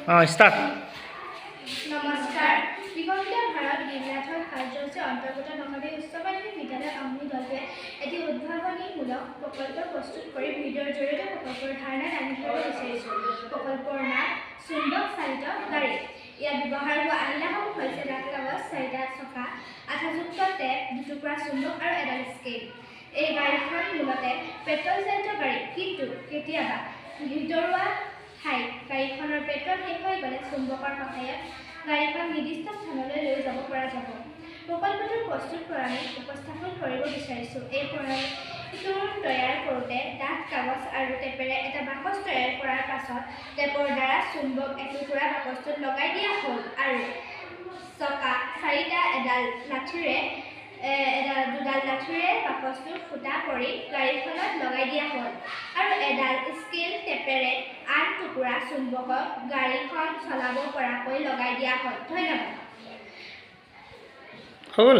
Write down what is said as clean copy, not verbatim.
Start. নমস্কাৰ। বিকশিত ভাৰত বিদ্যাৰ্থ কাৰ্যসূচীৰ অন্তৰ্গত নলবাৰী উচ্চ মাধ্যমিক বিদ্যালয় আউনি দলটোৱে এটি উদ্ভাৱনীমূলক প্ৰকল্প প্ৰস্তুত কৰি ভিডিঅ'ৰ জৰিয়তে প্ৰকল্পৰ ধাৰণা দাঙি ধৰিব বিচাৰিছোঁ। প্ৰকল্পৰ নাম চুম্বক চালিত গাড়ী। ইয়াত ব্যৱহাৰ হোৱা আহিলাসমূহ হৈছে ডাক কাগজ, 4টা চকা, আঠাযুক্ত টেপ, দুটুকুৰা চুম্বক আৰু এডাল স্কেল। এই গাড়ীখন মূলতে পেট্ৰল চালিত গাড়ী, কিন্তু কেতিয়াবা ভিতৰুৱা ঠাইত গাড়ীখনৰ পেট্ৰল শেষ হৈ গ'লে চুম্বকৰ সহায়ত গাড়ীখন নিৰ্দিষ্ট স্থানলৈ লৈ যাব পৰা যাব। প্ৰকল্পটোৰ প্ৰস্তুত প্ৰণালী উপস্থাপন কৰিব বিচাৰিছোঁ। এই প্ৰণালীটো তৈয়াৰ কৰোঁতে ডাঠ কাগজ আৰু টেপেৰে এটা বাকচ তৈয়াৰ কৰাৰ পাছত টেপৰ দ্বাৰা চুম্বক এটুকুৰা বাকচটোত লগাই দিয়া হ'ল আৰু চকা 4টা দুডাল লাঠিৰে বাকচটোত ফুটা কৰি গাড়ীখনত লগাই দিয়া হ'ল আৰু এডাল স্কেল টেপেৰে আন টুকুৰা চুম্বকক গাড়ীখন চলাব পৰাকৈ লগাই দিয়া হ'ল। ধন্যবাদ। হ'ল।